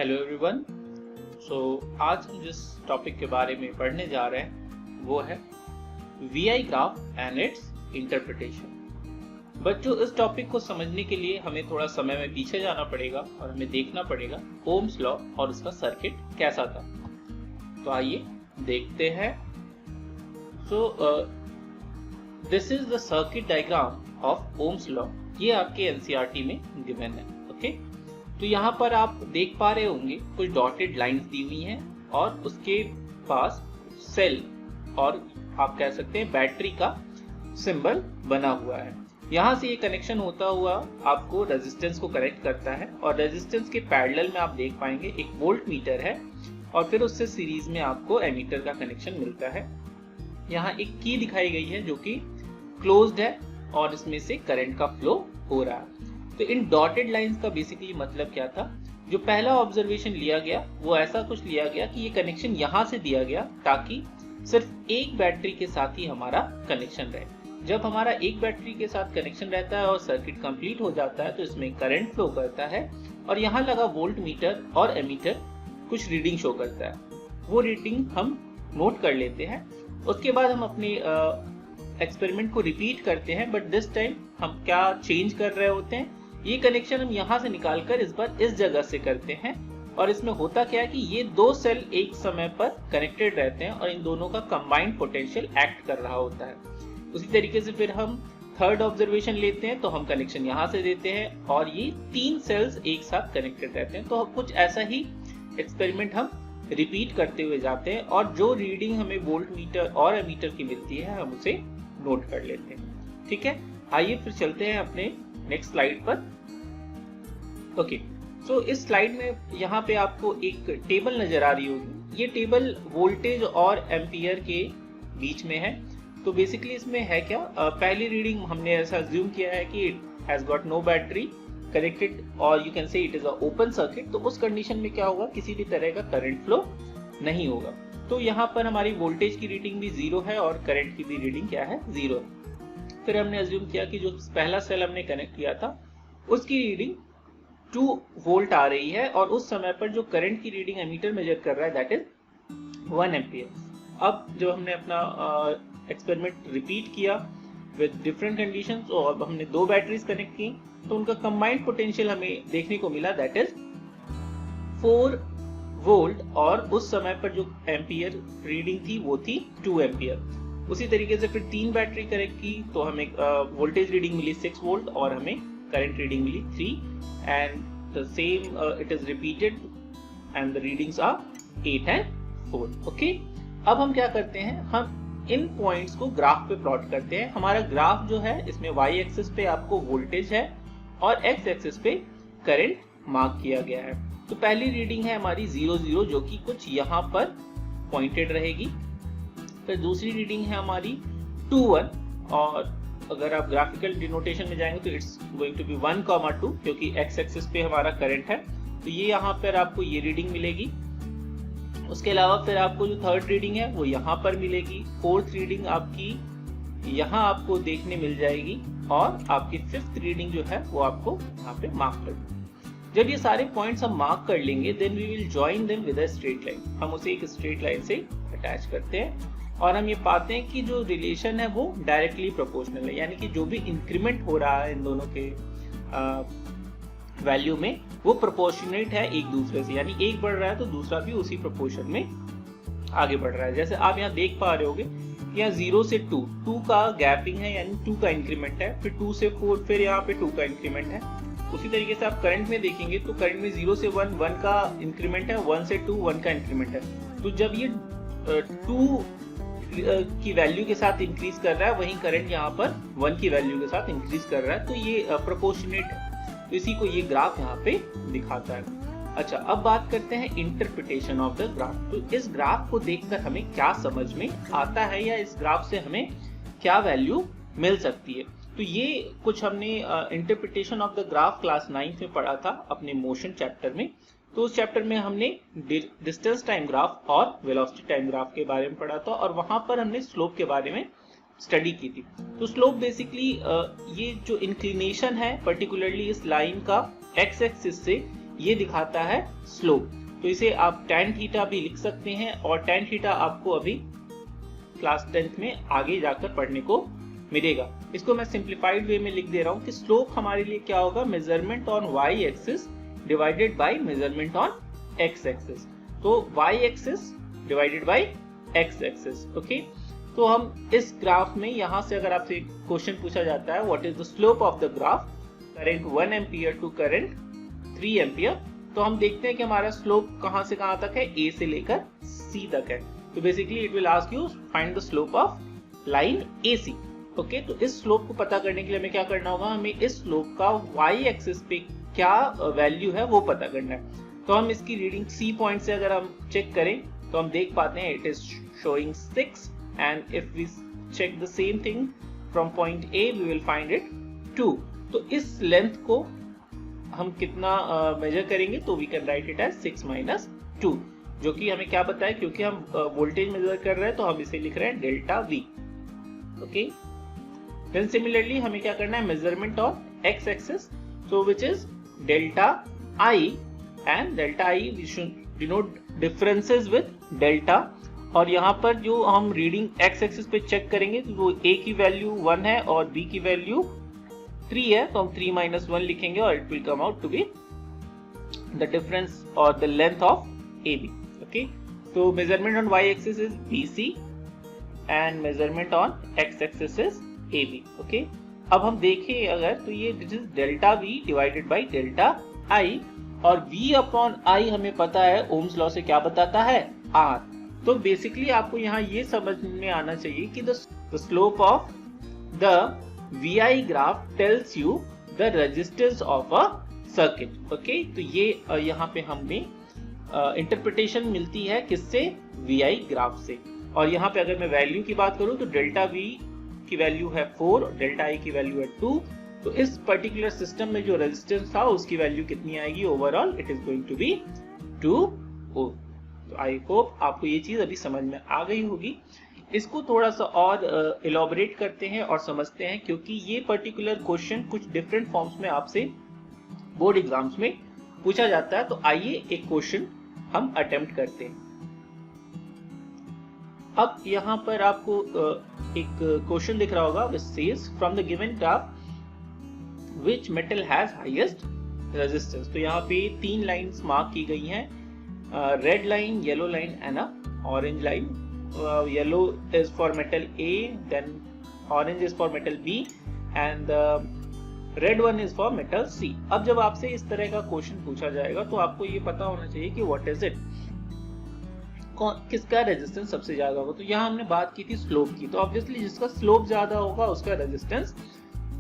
Hello everyone. आज हम जिस टॉपिक के बारे में पढ़ने जा रहे हैं वो है VI graph and it's interpretation. बच्चों, इस टॉपिक को समझने के लिए हमें थोड़ा समय में पीछे जाना पड़ेगा और हमें देखना पड़ेगा ओम्स लॉ और उसका सर्किट कैसा था। तो आइए देखते हैं। This is the circuit diagram of Ohm's law. ये आपके NCERT में गिवन है। ओके, तो यहाँ पर आप देख पा रहे होंगे कुछ डॉटेड लाइंस दी हुई हैं और उसके पास सेल और आप कह सकते हैं बैटरी का सिंबल बना हुआ है। यहाँ से ये कनेक्शन होता हुआ आपको रेजिस्टेंस को कनेक्ट करता है और रेजिस्टेंस के पैरेलल में आप देख पाएंगे एक वोल्ट मीटर है और फिर उससे सीरीज में आपको एमीटर का कनेक्शन मिलता है। यहाँ एक की दिखाई गई है जो कि क्लोज्ड है और इसमें से करंट का फ्लो हो रहा है। तो इन डॉटेड लाइंस का बेसिकली मतलब क्या था? जो पहला ऑब्जर्वेशन लिया गया वो ऐसा कुछ लिया गया कि ये कनेक्शन यहाँ से दिया गया ताकि सिर्फ एक बैटरी के साथ ही हमारा कनेक्शन रहे। जब हमारा एक बैटरी के साथ कनेक्शन रहता है और सर्किट कंप्लीट हो जाता है तो इसमें करंट फ्लो करता है और यहाँ लगा वोल्ट मीटर और एमीटर कुछ रीडिंग शो करता है। वो रीडिंग हम नोट कर लेते हैं। उसके बाद हम अपने एक्सपेरिमेंट को रिपीट करते हैं, बट दिस टाइम हम क्या चेंज कर रहे होते हैं, ये कनेक्शन हम यहाँ से निकालकर इस बार इस जगह से करते हैं। और इसमें होता क्या है कि ये दो सेल एक समय पर कनेक्टेड रहते हैं और इन दोनों का कंबाइंड पोटेंशियल एक्ट कर रहा होता है। उसी तरीके से फिर हम थर्ड ऑब्जर्वेशन लेते हैं तो हम कनेक्शन यहाँ से देते हैं और ये तीन सेल्स एक साथ कनेक्टेड रहते हैं। तो कुछ ऐसा ही एक्सपेरिमेंट हम रिपीट करते हुए जाते हैं और जो रीडिंग हमें वोल्ट मीटर और एमीटर की मिलती है हम उसे नोट कर लेते हैं। ठीक है, आइए फिर चलते हैं अपने नेक्स्ट स्लाइड पर। ओके, सो इस स्लाइड में यहाँ पे आपको एक टेबल नजर आ रही होगी। ये टेबल वोल्टेज और एम्पियर के बीच में है। तो बेसिकली इसमें है क्या, पहली रीडिंग हमने ऐसा अज्यूम किया है कि it has got no battery connected और you can say it is a open circuit. तो उस कंडीशन में क्या होगा, किसी भी तरह का करंट फ्लो नहीं होगा। तो यहाँ पर हमारी वोल्टेज की रीडिंग भी 0 है और करंट की भी रीडिंग क्या है, 0 है। फिर हमने अज्यूम किया कि जो पहला सेल हमने कनेक्ट किया था उसकी रीडिंग 2 वोल्ट आ रही है और उस समय पर जो करंट की रीडिंग एमीटर मेजर कर रहा है दैट इज 1 एम्पियर। अब जब हमने अपना एक्सपेरिमेंट रिपीट किया विद डिफरेंट कंडीशंस और अब हमने 2 बैटरीज कनेक्ट की तो उनका कंबाइंड पोटेंशियल हमें देखने को मिला दैट इज 4 वोल्ट और उस समय पर जो एम्पियर रीडिंग थी वो थी 2 एम्पियर। उसी तरीके से फिर 3 बैटरी कनेक्ट की तो हमें वोल्टेज रीडिंग मिली 6 वोल्ट और हमें करंट रीडिंग मिली 3 and the same it is repeated and the readings are 8 and 4। Okay, अब हम क्या करते हैं, हम इन पॉइंट्स को ग्राफ पे प्लॉट करते हैं। हमारा ग्राफ जो है इसमें y एक्सिस पे आपको वोल्टेज है और x एक्सिस पे करंट मार्क किया गया है। तो पहली रीडिंग है हमारी 0 0 जो कि कुछ यहाँ पर पॉइंटेड रहेगी। फिर दूसरी रीडिंग है हमारी 2 1 और अगर आप ग्राफिकल डिनोटेशन में जाएंगे तो इट्स गोइंग टू बी 1 2 क्योंकि x एक्सिस पे हमारा करंट है। तो ये यहाँ पर आपको ये रीडिंग मिलेगी। उसके अलावा फिर आपको जो थर्ड रीडिंग है वो यहाँ पर मिलेगी। फोर्थ रीडिंग आपकी यहाँ आपको देखने मिल जाएगी और आपकी फिफ्थ रीडिंग जो है वो आपको यहाँ पे मार्क कर। जब ये सारे पॉइंट्स हम मार्क कर लेंगे then we will join them with a straight line. हम उसे एक स्ट्रेट लाइन से अटैच करते हैं और हम ये पाते हैं कि जो रिलेशन है वो डायरेक्टली प्रोपोर्शनल है, यानी कि जो भी इंक्रीमेंट हो रहा है इन दोनों के वैल्यू में वो प्रोपोर्शनेट है एक दूसरे से, यानी एक बढ़ रहा है तो दूसरा भी उसी प्रोपोर्शन में आगे बढ़ रहा है। जैसे आप यहाँ देख पा रहे होगे यहाँ 0 से 2 का गैपिंग है, यानी 2 का इंक्रीमेंट है, फिर 2 से 4 फिर यहाँ पे 2 का इंक्रीमेंट है। उसी तरीके से आप करंट में देखेंगे तो करंट में 0 से 1 का इंक्रीमेंट है, 1 से 2 1 का इंक्रीमेंट है। तो जब ये 2 की वैल्यू के साथ इंक्रीज कर रहा है वहीं करंट यहाँ पर 1 की वैल्यू के साथ इंक्रीज कर रहा है, तो ये प्रोपोर्शनेट है। तो इसी को ये ग्राफ यहाँ पे दिखाता है। अच्छा, अब बात करते हैं इंटरप्रिटेशन ऑफ द ग्राफ। तो इस ग्राफ को देखकर हमें क्या समझ में आता है या इस ग्राफ से हमें क्या वैल्यू मिल सकती है। तो ये कुछ हमने interpretation of the graph class 9 में पढ़ा था अपने मोशन चैप्टर में। तो उस चैप्टर में हमने डिस्टेंस टाइम ग्राफ और वेलोसिटी टाइम ग्राफ के बारे में पढ़ा था और वहां पर हमने स्लोप के बारे में स्टडी की थी। तो स्लोप बेसिकली ये जो इंक्लिनेशन है पर्टिकुलरली इस लाइन का x एक्सिस से ये दिखाता है स्लोप। तो इसे आप tan थीटा भी लिख सकते हैं, और tan थीटा आपको अभी क्लास 10th में आगे जाकर पढ़ने को मिलेगा। इसको मैं सिंप्लीफाइड वे में लिख दे रहा हूँ कि स्लोप हमारे लिए क्या होगा, measurement on y axis divided by measurement on x axis. तो y axis divided by x axis. Okay, तो हम इस ग्राफ में यहाँ से अगर आपसे क्वेश्चन पूछा जाता है what is the slope of the graph current 1 ampere to current 3 ampere, तो हम देखते हैं कि हमारा स्लोप कहाँ से कहाँ तक है, a से लेकर c तक है। तो basically it will ask you find the slope of line AC। Okay, तो इस स्लोप को पता करने के लिए हमें क्या करना होगा, हमें इस स्लोप का y एक्सिस पे क्या वैल्यू है वो पता करना है। तो हम इसकी रीडिंग C पॉइंट से अगर हम चेक करें तो हम देख पाते हैं it is showing 6, and if we check the same thing from point A we will find it 2। तो इस लेंथ को हम कितना मेजर करेंगे, तो we can write it as 6 minus 2, जो कि हमें क्या बताए, क्योंकि हम वोल्टेज मेजर कर रहे हैं तो हम इसे लिख रहे हैं delta V। Okay, then similarly हमें क्या करना है, measurement on x axis, so which is delta I, and delta I we should denote differences with delta. और यहाँ पर जो हम रीडिंग x एक्सिस पे चेक करेंगे तो वो a की वैल्यू 1 है और b की वैल्यू 3 है, तो हम 3 माइनस 1 लिखेंगे और it will come out to be the difference और the length of AB। Okay, तो measurement on y axis is BC and measurement on x axis is AB। Okay, अब हम देखें अगर तो ये this is delta V divided by delta I, और V upon I हमें पता है ओम्स लॉ से क्या बताता है, R। तो बेसिकली आपको यहाँ ये समझ में आना चाहिए कि the slope of the VI graph tells you the resistance of a circuit. Okay, तो ये यहाँ पे हमें इंटरप्रिटेशन मिलती है किससे, VI ग्राफ से। और यहाँ पे अगर मैं वैल्यू की बात करूँ तो डेल्टा V की वैल्यू है 4, डेल्टा I की वैल्यू है 2। तो इस पर्टिकुलर सिस्टम में जो रेजिस्टेंस था उसकी वैल्यू कितनी आएगी, overall it is going to be 2 ohm. तो आई होप आपको ये चीज अभी समझ में आ गई होगी। इसको थोड़ा सा और इलॉबरेट करते हैं और समझते हैं, क्योंकि ये पर्टिकुलर क्वेश्चन कुछ डिफरेंट फॉर्म्स में आपसे बोर्ड एग्जाम्स में पूछा जाता है। तो आइए एक क्वेश्चन हम अटेम्प्ट करते हैं। अब यहाँ पर आपको एक क्वेश्चन दिख रहा होगा, which says from the given graph which metal has highest resistance। तो यहाँ पे 3 लाइंस मार्क की गई हैं, red line, yellow line and orange line. Yellow is for metal A, then orange is for metal B and red one is for metal C। अब जब आपसे इस तरह का क्वेश्चन पूछा जाएगा तो आपको ये पता होना चाहिए कि व्हाट इज इट, किसका रेजिस्टेंस सबसे ज्यादा होगा। तो यहाँ हमने बात की थी स्लोप की, तो ऑब्वियसली जिसका स्लोप ज्यादा होगा उसका रेजिस्टेंस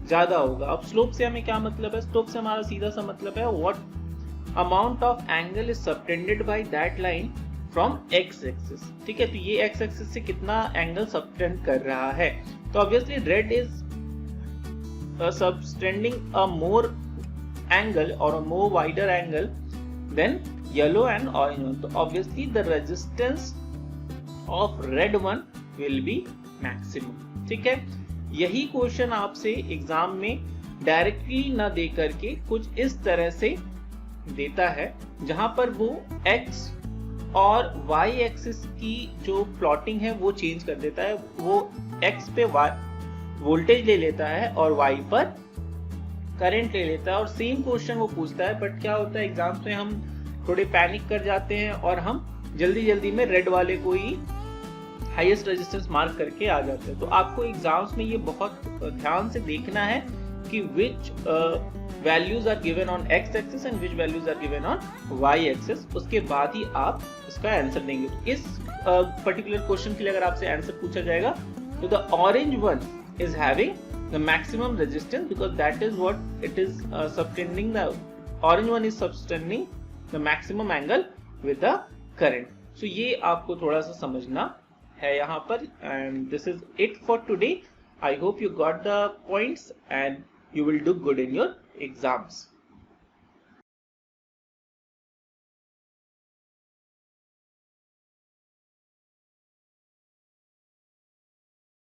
ज्यादा होगा। अब स्लोप से हमें क्या मतलब है, स्लोप से हमारा सीधा सा मतलब है what amount of angle is subtended by that line from x axis. ठीक है, तो ये x एक्सिस से कितना एंगल सबटेंड कर रहा है। तो obviously red is subtending a more angle और a more wider angle then yellow and orange one। तो obviously the resistance of red one will be maximum। ठीक है, यही क्वेश्चन आपसे एग्जाम में डायरेक्टली ना दे करके कुछ इस तरह से देता है, जहां पर वो x और y एक्सिस की जो प्लॉटिंग है वो चेंज कर देता है। वो x पे वोल्टेज ले लेता है और y पर करंट ले लेता है, और सेम क्वेश्चन वो पूछता है। बट क्या होता है एग्जाम्स में हम थोड़े पैनिक कर जाते हैं और हम जल्दी में रेड वाले को ही हाईएस्ट रेजिस्टेंस मार्क करके आ जाते हैं। तो आपको एग्जाम्स में ये बहुत ध्यान से देखना है कि which values are given on x axis and which values are given on y axis, उसके बाद ही आप इसका आंसर देंगे। तो इस पर्टिकुलर क्वेश्चन के लिए अगर आपसे आंसर पूछा जाएगा तो the orange one is having the maximum resistance because that is what it is subtending, the orange one is subtending the maximum angle with the current। so ये आपको थोड़ा सा समझना है यहाँ पर। and this is it for today। I hope you got the points and you will do good in your exams।